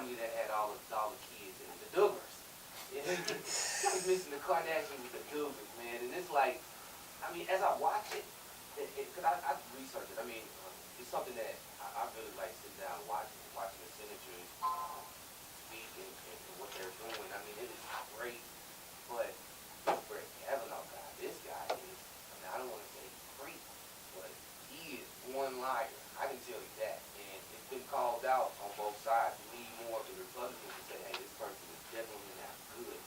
family that had all the kids in it, the Duggars. Yeah. Like missing the Kardashians with the Duggars, man. And it's like, I mean, as I watch it, because I research it. I mean, it's something that I really like sitting down and watching the senators speak and what they're doing. I mean, it is great. But this Brett Kavanaugh guy, this guy is, I mean, I don't want to say freak, but he is one liar. I can tell you that. And it's been called out on both sides. We need more of the Republicans to say, hey, this person is definitely not good.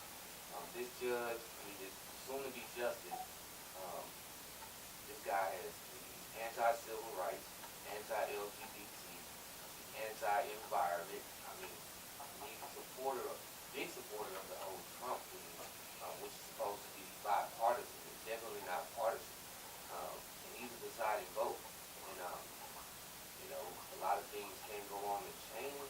This judge, I mean, this soon-to-be justice, this guy is anti-civil rights, anti-LGBT, anti-environment. I mean, he's a big supporter of the whole Trump thing, which is supposed to be bipartisan. It's definitely not partisan. And he's a deciding vote. And, you know, a lot of things can go on and change,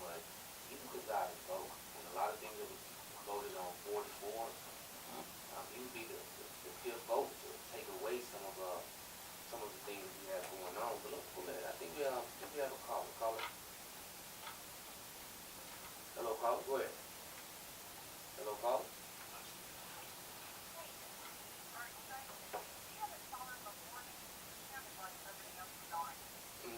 but he's a deciding vote. And a lot of things that was voted on 4-4, he would be the fifth vote to take away some of the things we have going on. But look, I think we have a caller. Caller. Hello, caller. Go ahead. Hello, caller.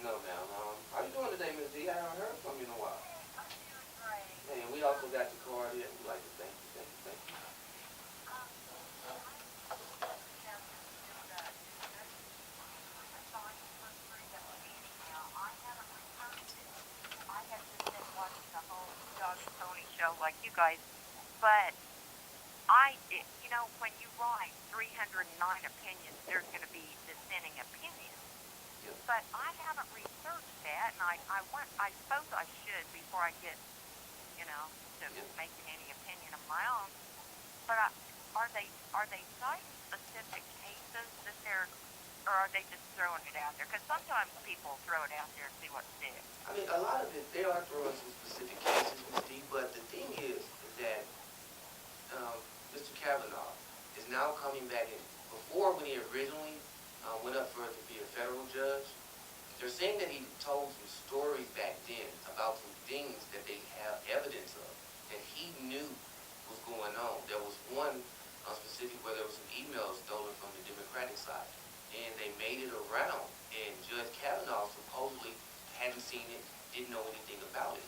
No, ma'am. How you doing today, Ms. D? I haven't heard from you in a while. I'm doing great. Hey, and we also got your card here. We'd like to thank you. Show like you guys, but you know, when you write 309 opinions, there's going to be dissenting opinions. Yep. But I haven't researched that, and I suppose I should before I get, you know, to making any opinion of my own. But are they citing specific cases that they're, or are they just throwing it out there? Because sometimes people throw it out there and see what sticks. I mean, a lot of it, they are throwing some specific cases, Ms. D, but the thing is that Mr. Kavanaugh is now coming back in. Before, when he originally went up for it to be a federal judge, they're saying that he told some stories back then about some things that they have evidence of that he knew was going on. There was one specific where there was some emails stolen from the Democratic side, and they made it around, and Judge Kavanaugh supposedly hadn't seen it, didn't know anything about it.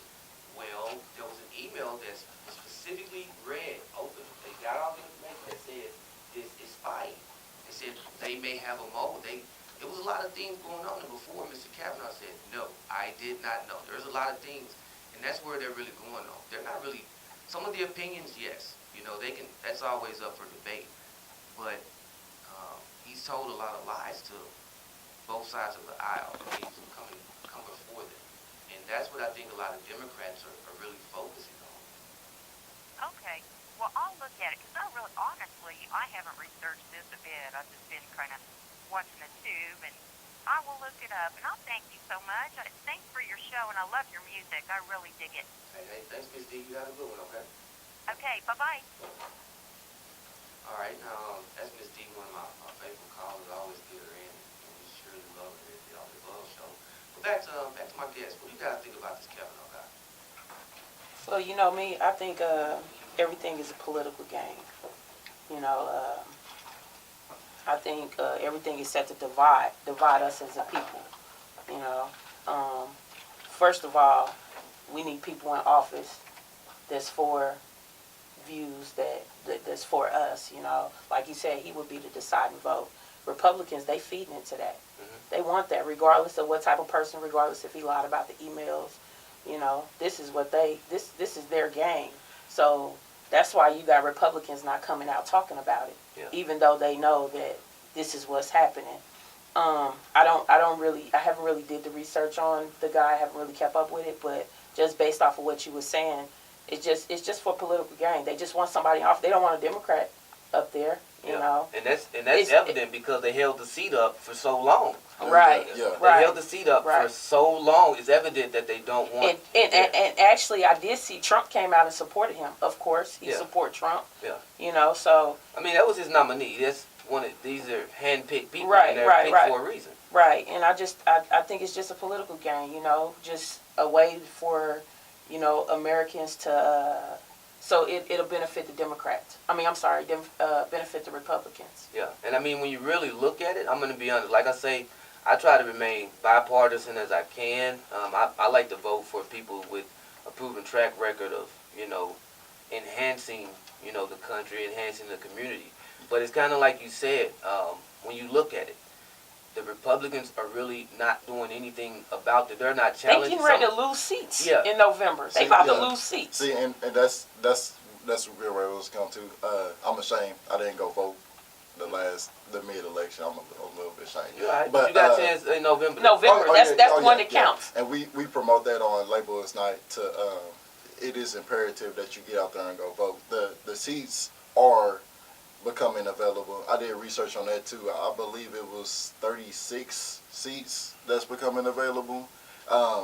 Well, there was an email that's specifically read, open. They got all the information that said this is spying. They said they may have a mole. There was a lot of things going on, and before Mr. Kavanaugh said, no, I did not know. There's a lot of things, and that's where they're really going on. They're not really, some of the opinions, yes, you know, they can, that's always up for debate, but he's told a lot of lies to both sides of the aisle. He's come before them. And that's what I think a lot of Democrats are really focusing on. Okay. Well, I'll look at it, because honestly, I haven't researched this a bit. I've just been kind of watching the tube, and I will look it up. And I'll thank you so much. Thanks for your show, and I love your music. I really dig it. Hey, thanks, Ms. D. You have a good one, okay? Okay, bye-bye. All right, that's Ms. D, one of my favorite callers. I always get her in, and we surely love her at the Always Love Show. But back to my guest. What do you guys think about this Kavanaugh guy? Well, you know me, I think everything is a political game. You know, I think everything is set to divide us as a people. You know, first of all, we need people in office that's for views that's for us. You know, like you said, he would be the deciding vote. Republicans, they feeding into that. They want that, regardless of what type of person, regardless if he lied about the emails. You know, this is what this is their game. So that's why you got Republicans not coming out talking about it, even though they know that this is what's happening. I haven't really did the research on the guy. I haven't really kept up with it, but just based off of what you were saying, it's just for political gain. They just want somebody off. They don't want a Democrat up there. You know, and that's evident because they held the seat up for so long. Right. Yeah. They held the seat up for so long. It's evident that they don't want. And actually, I did see Trump came out and supported him. Of course, he support Trump. Yeah. You know, so I mean, that was his nominee. That's these are handpicked people. Right. And they're picked for a reason. Right. And I think it's just a political game. You know, just a way for you know, Americans to, so it'll benefit the Democrats. I mean, I'm sorry, benefit the Republicans. Yeah, and I mean, when you really look at it, I'm going to be honest. Like I say, I try to remain bipartisan as I can. I like to vote for people with a proven track record of, you know, enhancing, you know, the country, enhancing the community. But it's kind of like you said, when you look at it, the Republicans are really not doing anything about it. They're not They challenging. getting ready to lose seats Yeah. in November. They See, about yeah. to lose seats. See, and that's where I was going to. I'm ashamed I didn't go vote the mid-election. I'm a little bit ashamed. You're right. But You got a chance in November. November. That's the one that counts. And we promote that on Label's Night. It is imperative that you get out there and go vote. The seats are becoming available. I did research on that too. I believe it was 36 seats that's becoming available.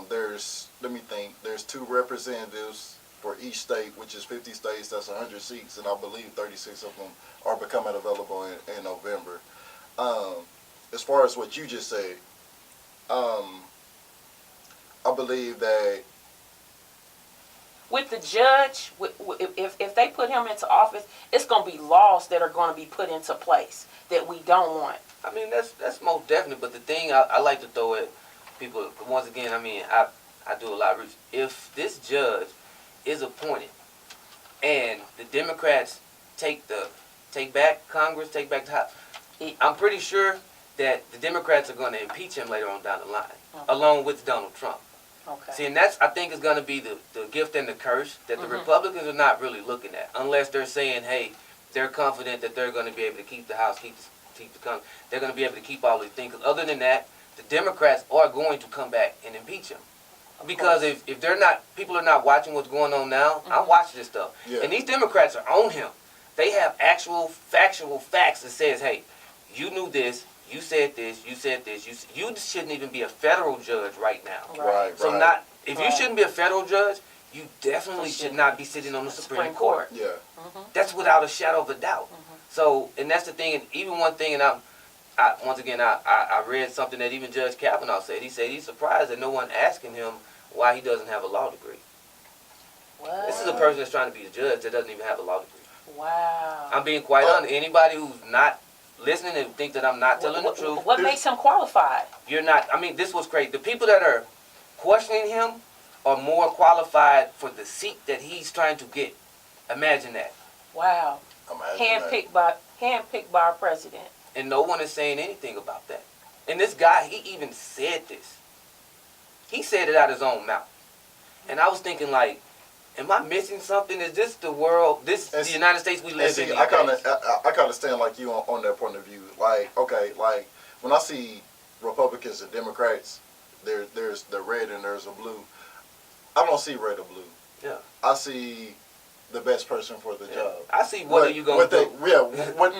There's 2 representatives for each state, which is 50 states. That's 100 seats, and I believe 36 of them are becoming available in November. As far as what you just said, I believe that With the judge, if they put him into office, it's going to be laws that are going to be put into place that we don't want. I mean, that's most definite. But the thing I like to throw at people, once again, I mean, I do a lot of research. If this judge is appointed and the Democrats take back Congress, take back the House, I'm pretty sure that the Democrats are going to impeach him later on down the line, along with Donald Trump. Okay. See, and that's, I think, is going to be the gift and the curse that the Republicans are not really looking at, unless they're saying, hey, they're confident that they're going to be able to keep the House, keep the Congress. They're going to be able to keep all these things. Other than that, the Democrats are going to come back and impeach him. Because if they're not, people are not watching what's going on now. I'm watching this stuff. Yeah. And these Democrats are on him. They have actual factual facts that says, hey, you knew this, you said this, you said this, you shouldn't even be a federal judge right now. right. So if you shouldn't be a federal judge, you definitely should not be sitting on the Supreme Court. Yeah. That's without a shadow of a doubt. So, and that's the thing, and even one thing, and I read something that even Judge Kavanaugh said. He said he's surprised that no one asking him why he doesn't have a law degree. What? This is a person that's trying to be a judge that doesn't even have a law degree. Wow. I'm being quite honest. Anybody who's not listening and think that I'm not telling the truth, What makes him qualified? you're not. I mean, this was crazy. The people that are questioning him are more qualified for the seat that he's trying to get. Imagine that. Wow. Handpicked by our president. And no one is saying anything about that. And this guy, he even said this. He said it out of his own mouth. And I was thinking, like, am I missing something? Is this the world, the United States we live in? I kind of stand like you on that point of view. Like, okay, like when I see Republicans and Democrats, there's the red and there's a blue. I don't see red or blue. Yeah. I see the best person for the job. I see what are you going to do. What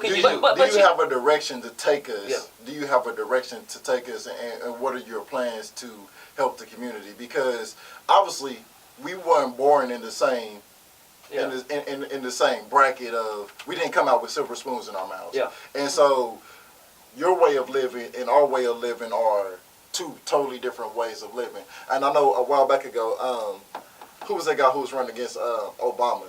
can you do? Do you have a direction to take us? Yeah. Do you have a direction to take us, and what are your plans to help the community? Because obviously we weren't born in the same in the same bracket of, we didn't come out with silver spoons in our mouths. Yeah. And so your way of living and our way of living are 2 totally different ways of living. And I know a while back ago, who was that guy who was running against Obama?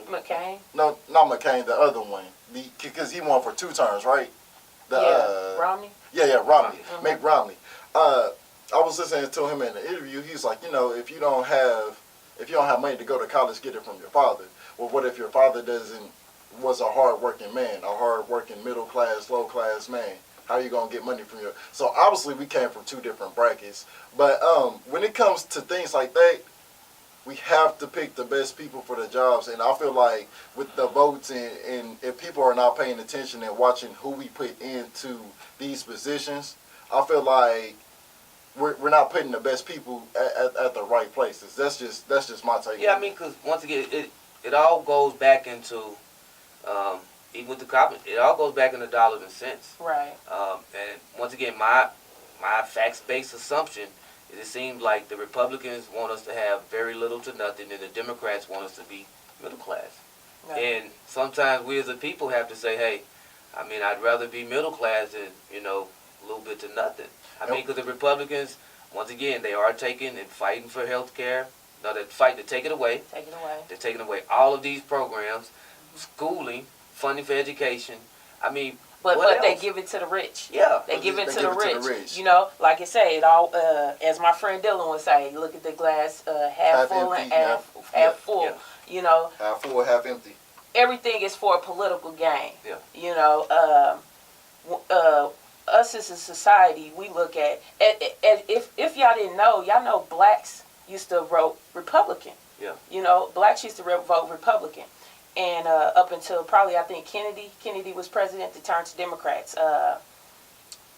McCain? No, not McCain, the other one. Because he won for 2 terms, right? Romney? Yeah, Romney. Mitt Romney. I was listening to him in the interview. He's like, if you don't have money to go to college, get it from your father. Well, what if your father was a hard-working man, a hard-working middle-class, low-class man? How are you going to get money from your... So obviously we came from 2 different brackets. But when it comes to things like that, we have to pick the best people for the jobs. And I feel like with the votes and if people are not paying attention and watching who we put into these positions, I feel like we're not putting the best people at the right places. That's just my take. Yeah, I mean, because once again, it all goes back into... even with the cop, it all goes back into dollars and cents. Right. And once again, my facts-based assumption is it seems like the Republicans want us to have very little to nothing, and the Democrats want us to be middle class. Right. And sometimes we as a people have to say, hey, I mean, I'd rather be middle class than, a little bit to nothing. I mean, because the Republicans once again, they are taking and fighting for health care. No, they're fighting to take it away. Take it away. They're taking away all of these programs, schooling, funding for education. I mean, But what they else? give it to the rich. Yeah. They give it They to give the it to the rich. rich. You know, like I say, it all. As my friend Dylan would say, look at the glass half Half full empty, and half full. yeah. You know, Half full, half empty. everything is for a political gain. Yeah. You know, us as a society, we look at if y'all didn't know, y'all know blacks used to vote Republican. Yeah. You know, blacks used to vote Republican, and up until probably I think Kennedy was president to turn to Democrats.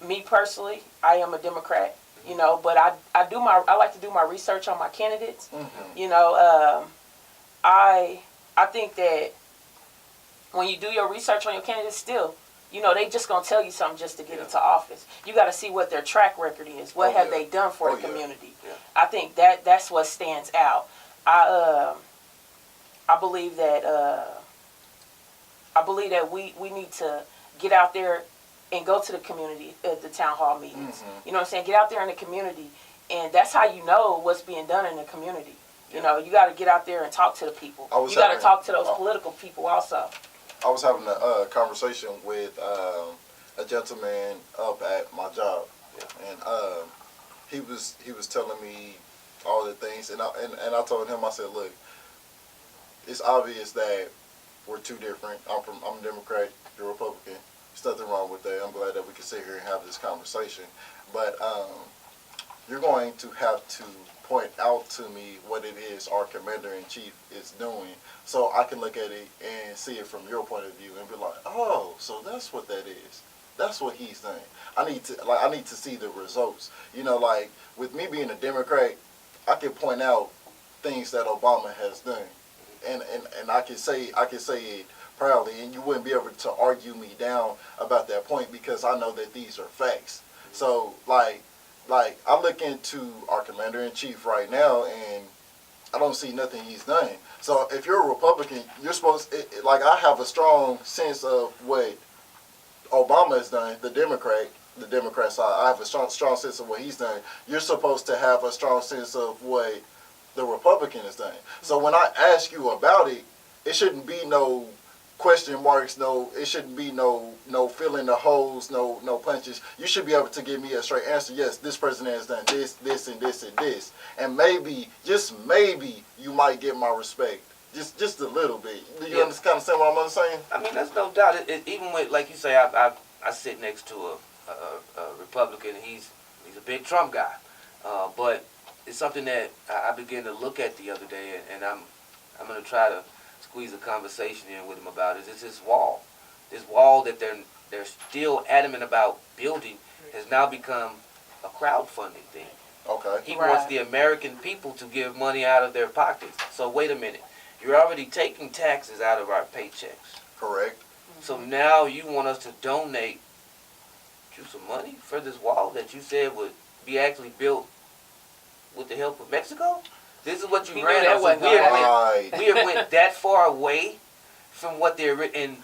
Me personally, I am a Democrat. You know, but I like to do my research on my candidates. Mm-hmm. You know, I think that when you do your research on your candidates, still, you know, they just gonna tell you something just to get into office. You got to see what their track record is. What have they done for the community? Yeah. I think that's what stands out. I believe that we need to get out there and go to the community at the town hall meetings. Mm-hmm. You know what I'm saying? Get out there in the community, and that's how you know what's being done in the community. You know, you got to get out there and talk to the people. You got to talk to those political people also. I was having a conversation with a gentleman up at my job, and he was telling me all the things, and I told him, I said, look, it's obvious that we're two different. I'm a Democrat, you're a Republican. There's nothing wrong with that. I'm glad that we can sit here and have this conversation, but you're going to have to point out to me what it is our commander-in-chief is doing, so I can look at it and see it from your point of view and be like, oh, so that's what that is. That's what he's doing. I need to see the results. You know, like with me being a Democrat, I can point out things that Obama has done, and I can say it proudly, and you wouldn't be able to argue me down about that point because I know that these are facts. So like I look into our commander-in-chief right now, and I don't see nothing he's done. So if you're a Republican, you're supposed like I have a strong sense of what Obama has done. The Democrat side, I have a strong sense of what he's done. You're supposed to have a strong sense of what the Republican has done. So when I ask you about it, it shouldn't be no question marks, it shouldn't be no filling the holes, no punches. You should be able to give me a straight answer. Yes, this president has done this, this, and this, and this. And maybe, just maybe, you might get my respect. Just a little bit. Do you understand what I'm saying? I mean, that's no doubt. Even with, like you say, I sit next to a Republican. He's a big Trump guy. But it's something that I began to look at the other day, and I'm going to try to squeeze a conversation in with him about it. It's this wall. This wall that they're still adamant about building has now become a crowdfunding thing. Okay. He wants the American people to give money out of their pockets. So wait a minute. You're already taking taxes out of our paychecks. Correct. So now you want us to donate you some money for this wall that you said would be actually built with the help of Mexico? This is what you ran on. So we have went that far away from what they're and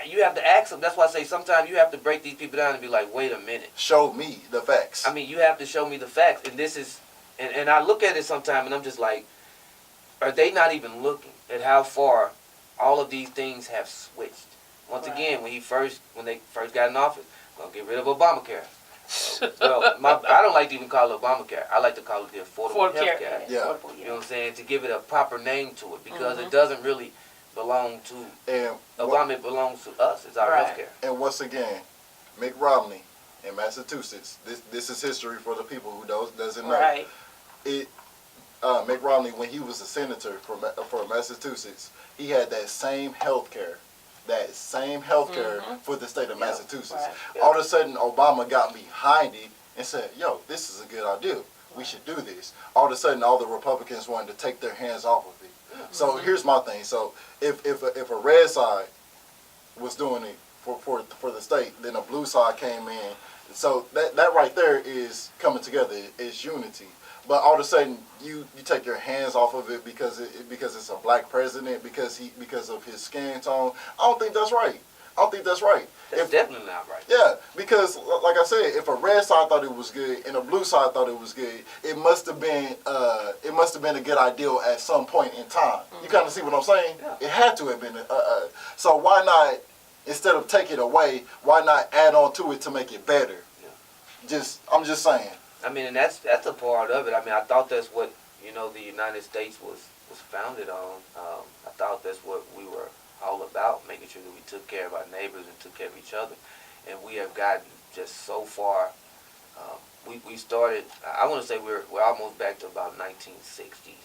you have to ask them. That's why I say sometimes you have to break these people down and be like, wait a minute. Show me the facts. I mean, you have to show me the facts. And this is, and I look at it sometimes and I'm just like, are they not even looking at how far all of these things have switched? Once again, when they first got in office, gonna get rid of Obamacare. Well, I don't like to even call it Obamacare. I like to call it the Affordable Health Care. Yeah. You know what I'm saying? To give it a proper name to it, because it doesn't really belong to Obama. It belongs to us. It's our health care. And once again, Mitt Romney in Massachusetts. This is history for the people who doesn't know. Right. Mitt Romney, when he was a senator for Massachusetts, he had that same health care. For the state of Massachusetts. Right. Yeah. All of a sudden, Obama got behind it and said, yo, this is a good idea. We should do this. All of a sudden, all the Republicans wanted to take their hands off of it. So here's my thing. So if a red side was doing it for the state, then a blue side came in. So that right there is coming together. It's unity. But all of a sudden, you take your hands off of it because it's a black president, because of his skin tone. I don't think that's right. I don't think that's right. That's definitely not right. Yeah, because like I said, if a red side thought it was good and a blue side thought it was good, it must have been a good idea at some point in time. You kind of see what I'm saying? Yeah. It had to have been. So why not, instead of take it away, why not add on to it to make it better? Yeah. I'm just saying. I mean, and that's a part of it. I mean, I thought that's what the United States was founded on. I thought that's what we were all about, making sure that we took care of our neighbors and took care of each other. And we have gotten just so far. We started, I want to say we're almost back to about 1960s.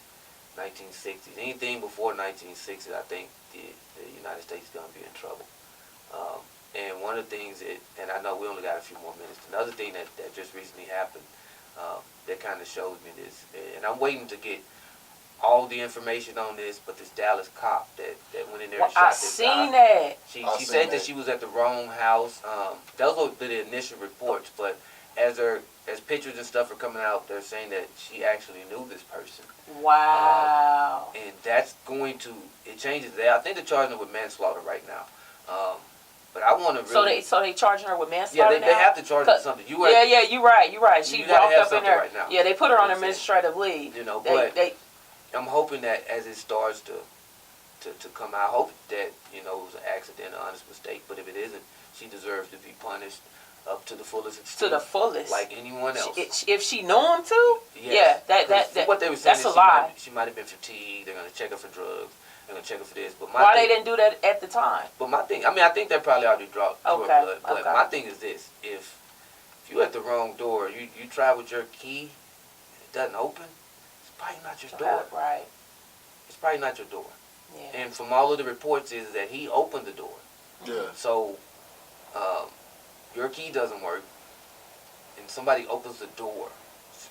Anything before 1960s, I think the United States is going to be in trouble. And one of the things and I know we only got a few more minutes, another thing that just recently happened that kind of shows me this, and I'm waiting to get all the information on this, but this Dallas cop that went in there and shot this guy. I seen that. She said that she was at the wrong house. Those were the initial reports, but as pictures and stuff are coming out, they're saying that she actually knew this person. Wow. And that's it changes that. I think they're charging her with manslaughter right now. But I want to really. So they charging her with manslaughter Yeah, they have to charge her with something. You're right. She you gotta walked have up in something there. right now. Yeah, they put her on administrative leave. I'm hoping that as it starts to come out, I hope that it was an accident, an honest mistake. But if it isn't, she deserves to be punished up to the fullest extent. To the fullest, like anyone else. If she knew him too, yes. That what they were saying that's is a lie. She might have been fatigued. They're gonna check her for drugs. They're gonna check her for this. But why they didn't do that at the time? But my thing, I think they probably already drew her blood. But my thing is this: if you at the wrong door, you try with your key, and it doesn't open, it's probably not your door. Right. It's probably not your door. Yeah. And from all of the reports is that he opened the door. Yeah. So your key doesn't work, and somebody opens the door. It's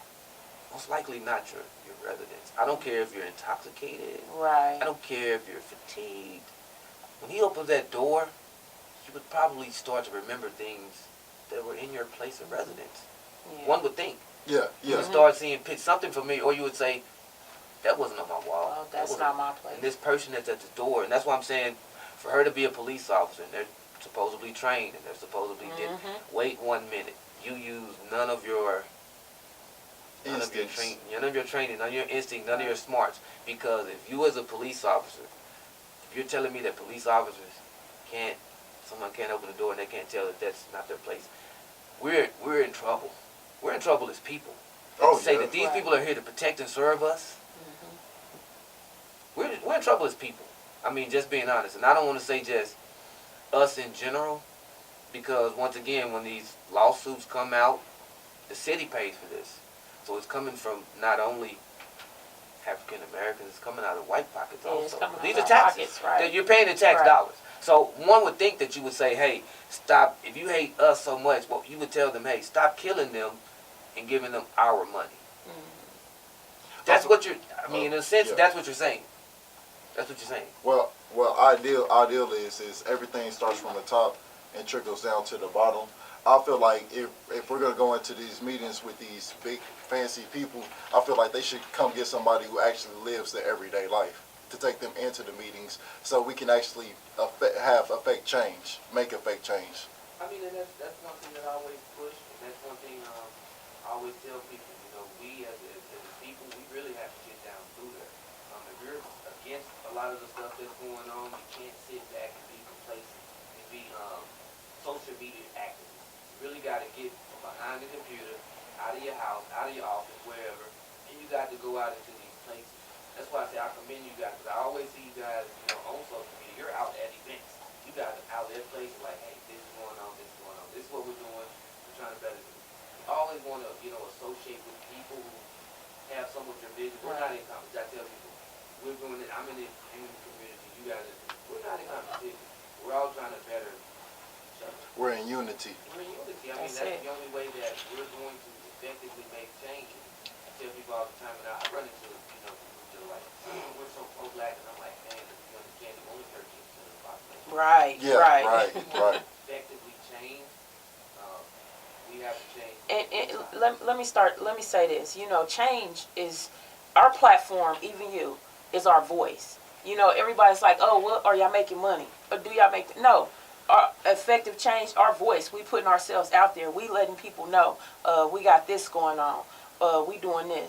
most likely not your residence. I don't care if you're intoxicated. Right. I don't care if you're fatigued. When he opens that door, you would probably start to remember things that were in your place of residence. Yeah. One would think. Yeah. You would start seeing something familiar, or you would say, that wasn't on my wall. Oh, that's not my place. And this person that's at the door, and that's why I'm saying, for her to be a police officer, and they're supposedly trained, and they're supposedly wait 1 minute. You use none of your training, none of your instinct, none of your smarts. Because if you as a police officer, if you're telling me that police officers someone can't open the door and they can't tell that that's not their place, we're in trouble. We're in trouble as people. To say that these people are here to protect and serve us, we're in trouble as people. I mean, just being honest. And I don't want to say just us in general, because once again, when these lawsuits come out, the city pays for this. So it's coming from not only African Americans, it's coming out of white pockets also. These are taxes. Right. You're paying the tax dollars. So one would think that you would say, hey, stop. If you hate us so much, well, you would tell them, hey, stop killing them and giving them our money. That's what you're, in a sense, that's what you're saying. That's what you're saying. Well, ideal is everything starts from the top and trickles down to the bottom. I feel like if we're going to go into these meetings with these big, fancy people, I feel like they should come get somebody who actually lives their everyday life to take them into the meetings so we can actually affect change, make effect change. I mean, and that's one thing that I always push, and that's one thing I always tell people, we as a people, we really have to get down through there. If you're against a lot of the stuff that's going on, you can't sit back and be complacent and be social media activists. You really got to get from behind the computer, out of your house, out of your office, wherever, and you got to go out into these places. That's why I say I commend you guys, because I always see you guys, on social media. You're out at events. You guys are out at places like, hey, this is going on, this is going on, this is what we're doing. We're trying to better do. You always want to, associate with people who have some of your vision. We're not in competition. I tell people, we're doing it. I'm in the community. You guys are. We're not in competition. We're all trying to better each other. We're in unity. We're in unity. I mean, that's the only way that we're going to effectively make change. I tell people all the time, and I run into, people that are like, we're so pro-black, and I'm like, man, if you understand, the only 13% of the population. Right. Yeah, right. Effectively change. We have to change. And let me say this. Change is our platform. Even you is our voice. Everybody's like, oh, well, are y'all making money? Or do y'all make? No, our effective change, our voice. We putting ourselves out there. We letting people know we got this going on. We doing this.